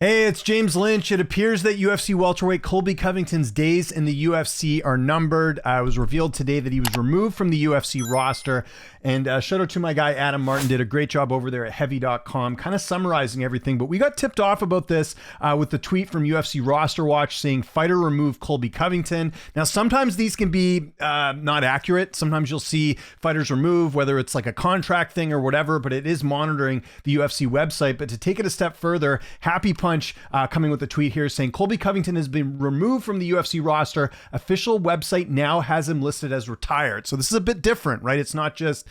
Hey, it's James Lynch. It appears that UFC welterweight Colby Covington's days in the UFC are numbered. It was revealed today that he was removed from the UFC roster. And shout out to my guy, Adam Martin, did a great job over there at heavy.com, kind of summarizing everything. But we got tipped off about this with the tweet from UFC Roster Watch saying fighter removed Colby Covington. Now, sometimes these can be not accurate. Sometimes you'll see fighters removed, whether it's like a contract thing or whatever, but it is monitoring the UFC website. But to take it a step further, Happy Punch coming with a tweet here saying Colby Covington has been removed from the UFC roster. Official website now has him listed as retired. So this is a bit different, right? It's not just,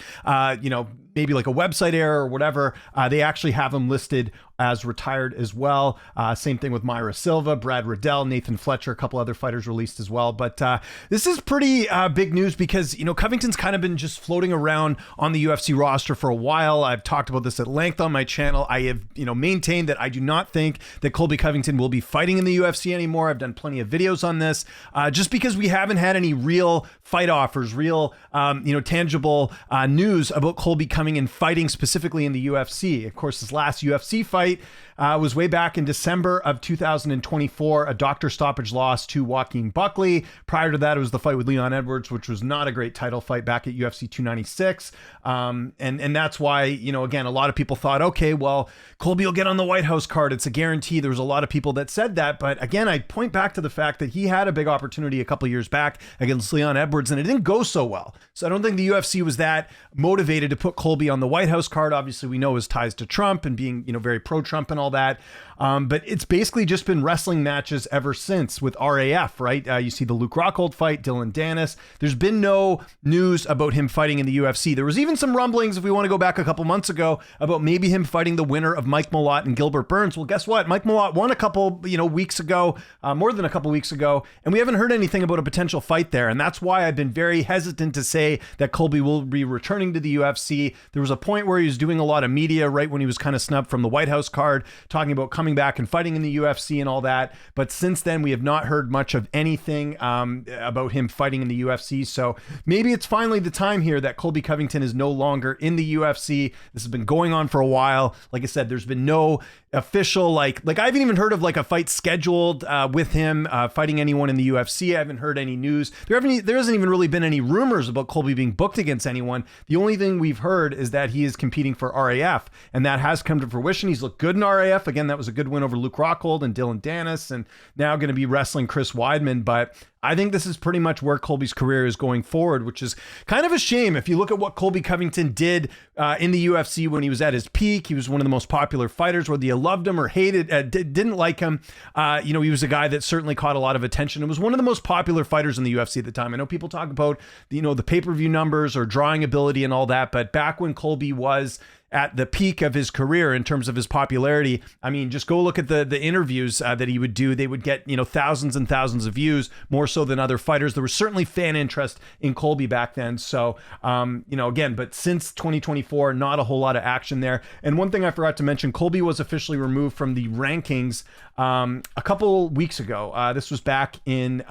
maybe like a website error or whatever. They actually have him listed as retired as well. Same thing with Myra Silva, Brad Riddell, Nathan Fletcher, a couple other fighters released as well. But this is pretty big news because, Covington's kind of been just floating around on the UFC roster for a while. I've talked about this at length on my channel. I have, maintained that I do not think that Colby Covington will be fighting in the UFC anymore. I've done plenty of videos on this just because we haven't had any real fight offers, real, tangible news about Colby coming and fighting specifically in the UFC. Of course, his last UFC fight was way back in December of 2024, a doctor stoppage loss to Joaquin Buckley. Prior to that, it was the fight with Leon Edwards, which was not a great title fight back at UFC 296. And that's why, again, a lot of people thought, okay, well, Colby will get on the White House card. It's a guarantee. There was a lot of people that said that. But again, I point back to the fact that he had a big opportunity a couple years back against Leon Edwards, and it didn't go so well. So I don't think the UFC was that motivated to put Colby on the White House card. Obviously, we know his ties to Trump and being, very pro-Trump and all that. But it's basically just been wrestling matches ever since with RAF, right? You see the Luke Rockhold fight, Dylan Dennis. There's been no news about him fighting in the UFC. There was even some rumblings, if we want to go back a couple months ago, about maybe him fighting the winner of Mike Malott and Gilbert Burns. Well, guess what? Mike Malott won a couple, weeks ago, more than a couple weeks ago, and we haven't heard anything about a potential fight there. And that's why I've been very hesitant to say that Colby will be returning to the UFC. There was a point where he was doing a lot of media right when he was kind of snubbed from the White House card, talking about coming back and fighting in the UFC and all that. But since then, we have not heard much of anything about him fighting in the UFC. So maybe it's finally the time here that Colby Covington is no longer in the UFC. This has been going on for a while. Like I said, there's been no official, like I haven't even heard of like a fight scheduled with him fighting anyone in the UFC. I haven't heard any news. There hasn't even really been any rumors about Colby being booked against anyone. The only thing we've heard is that he is competing for RAF, and that has come to fruition. He's looked good in RAF. Again, that was a good win over Luke Rockhold and Dylan Dennis, and now going to be wrestling Chris Weidman. But I think this is pretty much where Colby's career is going forward, which is kind of a shame. If you look at what Colby Covington did in the UFC when he was at his peak, he was one of the most popular fighters, whether you loved him or hated, didn't like him. He was a guy that certainly caught a lot of attention. It was one of the most popular fighters in the UFC at the time. I know people talk about, the pay-per-view numbers or drawing ability and all that, but back when Colby was at the peak of his career in terms of his popularity, I mean, just go look at the interviews that he would do. They would get, thousands and thousands of views, more so than other fighters. There was certainly fan interest in Colby back then. So, again, but since 2024, not a whole lot of action there. And one thing I forgot to mention, Colby was officially removed from the rankings a couple weeks ago. This was back in...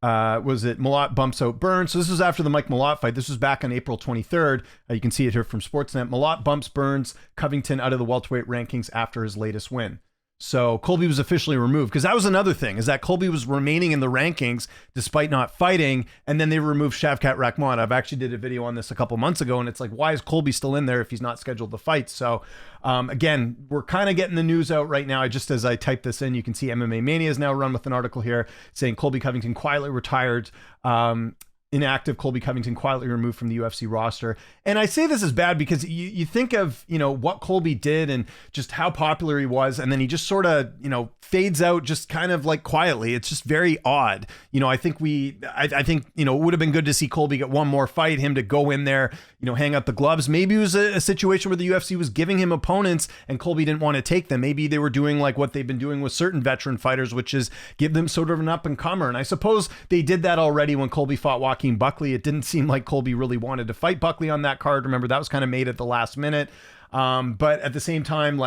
was it Malott bumps out Burns? So this was after the Mike Malott fight. This was back on April 23rd. You can see it here from Sportsnet. Malott bumps Burns, Covington out of the welterweight rankings after his latest win. So Colby was officially removed, because that was another thing, is that Colby was remaining in the rankings despite not fighting, and then they removed Shavkat Rakhmonov. I've actually did a video on this a couple months ago, and it's like, why is Colby still in there if he's not scheduled to fight? So again, we're kind of getting the news out right now. As I type this in, you can see MMA Mania has now run with an article here saying Colby Covington quietly retired. Inactive Colby Covington quietly removed from the UFC roster. And I say this is bad because you think of, what Colby did and just how popular he was. And then he just sort of, fades out just kind of like quietly. It's just very odd. I think it would have been good to see Colby get one more fight, him to go in there, hang up the gloves. Maybe it was a situation where the UFC was giving him opponents and Colby didn't want to take them. Maybe they were doing like what they've been doing with certain veteran fighters, which is give them sort of an up and comer. And I suppose they did that already when Colby fought Joaquin Buckley. It didn't seem like Colby really wanted to fight Buckley on that card. Remember, that was kind of made at the last minute. But at the same time,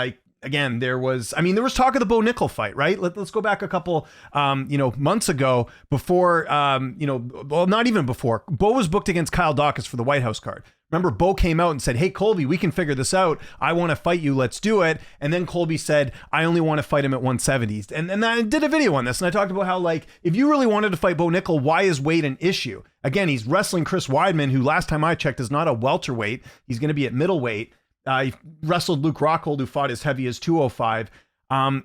again, there was talk of the Bo Nickel fight, right? Let's go back a couple, months ago before, well, not even before. Bo was booked against Kyle Dawkins for the White House card. Remember, Bo came out and said, hey, Colby, we can figure this out. I want to fight you. Let's do it. And then Colby said, I only want to fight him at 170s. And I did a video on this. And I talked about how, like, if you really wanted to fight Bo Nickel, why is weight an issue? Again, he's wrestling Chris Weidman, who last time I checked is not a welterweight. He's going to be at middleweight. He wrestled Luke Rockhold, who fought as heavy as 205.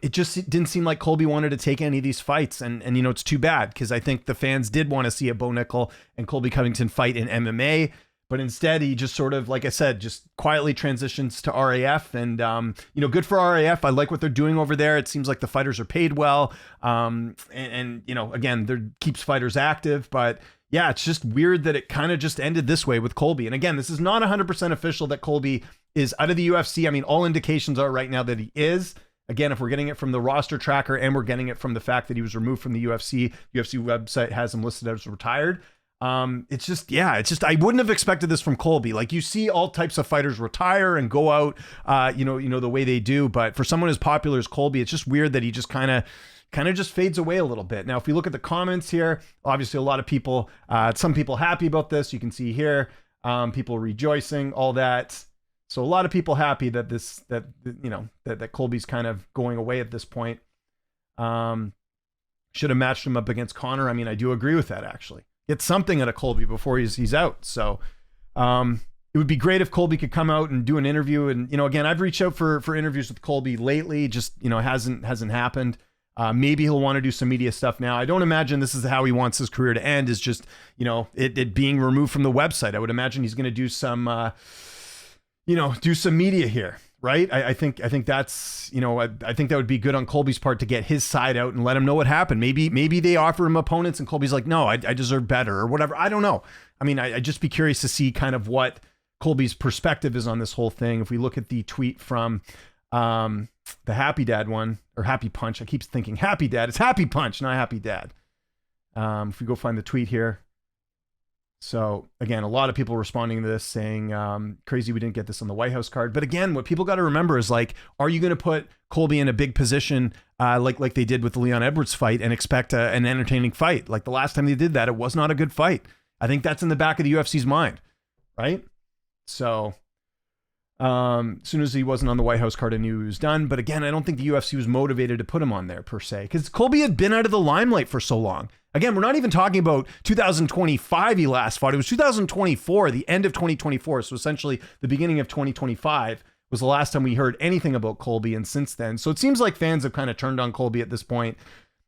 It just didn't seem like Colby wanted to take any of these fights. And it's too bad, because I think the fans did want to see a Bo Nickel and Colby Covington fight in MMA. But instead, he just sort of, like I said, just quietly transitions to RAF. And, good for RAF. I like what they're doing over there. It seems like the fighters are paid well. Again, there keeps fighters active. But yeah, it's just weird that it kind of just ended this way with Colby. And again, this is not 100% official that Colby is out of the UFC. I mean, all indications are right now that he is. Again, if we're getting it from the roster tracker and we're getting it from the fact that he was removed from the UFC website has him listed as retired. It's just, I wouldn't have expected this from Colby. Like, you see all types of fighters retire and go out, the way they do. But for someone as popular as Colby, it's just weird that he just kind of just fades away a little bit. Now, if we look at the comments here, obviously a lot of people, some people happy about this. You can see here, people rejoicing, all that. So a lot of people happy that that Colby's kind of going away at this point. Should have matched him up against Connor. I mean, I do agree with that, actually. Get something out of Colby before he's out. So it would be great if Colby could come out and do an interview. And, again, I've reached out for interviews with Colby lately, just, hasn't happened. Maybe he'll want to do some media stuff now. I don't imagine this is how he wants his career to end, is just, it being removed from the website. I would imagine he's going to do some, do some media here. Right. I think that's, I think that would be good on Colby's part to get his side out and let him know what happened. Maybe they offer him opponents and Colby's like, no, I deserve better or whatever. I don't know. I mean, I'd just be curious to see kind of what Colby's perspective is on this whole thing. If we look at the tweet from the Happy Dad one, or Happy Punch, I keep thinking Happy Dad. It's Happy Punch, not Happy Dad. If we go find the tweet here. So again, a lot of people responding to this saying, crazy we didn't get this on the White House card. But again, what people got to remember is, like, are you going to put Colby in a big position like they did with the Leon Edwards fight and expect an entertaining fight? Like the last time they did that, it was not a good fight. I think that's in the back of the UFC's mind, right? So as soon as he wasn't on the White House card, I knew he was done. But again, I don't think the UFC was motivated to put him on there per se, because Colby had been out of the limelight for so long. Again, we're not even talking about 2025 he last fought. It was 2024, the end of 2024. So essentially the beginning of 2025 was the last time we heard anything about Colby. And since then, so it seems like fans have kind of turned on Colby at this point,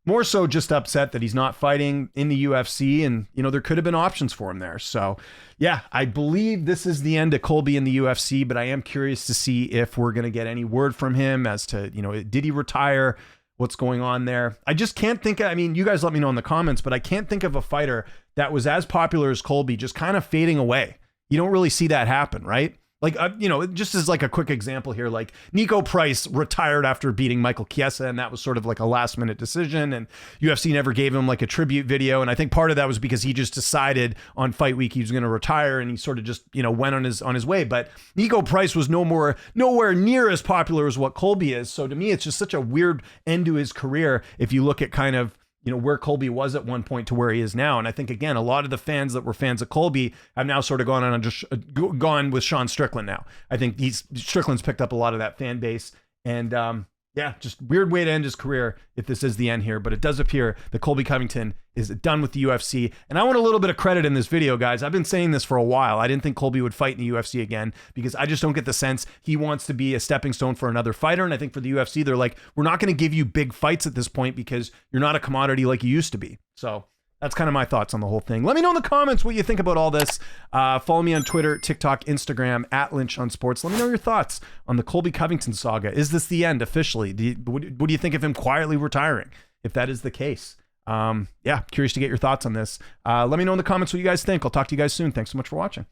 more so just upset that he's not fighting in the UFC. And, there could have been options for him there. So yeah, I believe this is the end of Colby in the UFC, but I am curious to see if we're going to get any word from him as to, did he retire? What's going on there? I just can't think. You guys let me know in the comments, but I can't think of a fighter that was as popular as Colby just kind of fading away. You don't really see that happen, right? Like, just as like a quick example here, like Nico Price retired after beating Michael Chiesa, and that was sort of like a last minute decision, and UFC never gave him like a tribute video. And I think part of that was because he just decided on fight week he was going to retire, and he sort of just, went on his way. But Nico Price was nowhere near as popular as what Colby is. So to me, it's just such a weird end to his career if you look at kind of, where Colby was at one point to where he is now. And I think, again, a lot of the fans that were fans of Colby have now sort of gone with Sean Strickland now. I think Strickland's picked up a lot of that fan base. And just weird way to end his career if this is the end here. But it does appear that Colby Covington is done with the UFC. And I want a little bit of credit in this video, guys. I've been saying this for a while. I didn't think Colby would fight in the UFC again because I just don't get the sense he wants to be a stepping stone for another fighter. And I think for the UFC, they're like, we're not going to give you big fights at this point because you're not a commodity like you used to be. So that's kind of my thoughts on the whole thing. Let me know in the comments what you think about all this. Follow me on Twitter, TikTok, Instagram, @Lynch on Sports. Let me know your thoughts on the Colby Covington saga. Is this the end officially? What do you think of him quietly retiring, if that is the case? Curious to get your thoughts on this. Let me know in the comments what you guys think. I'll talk to you guys soon. Thanks so much for watching.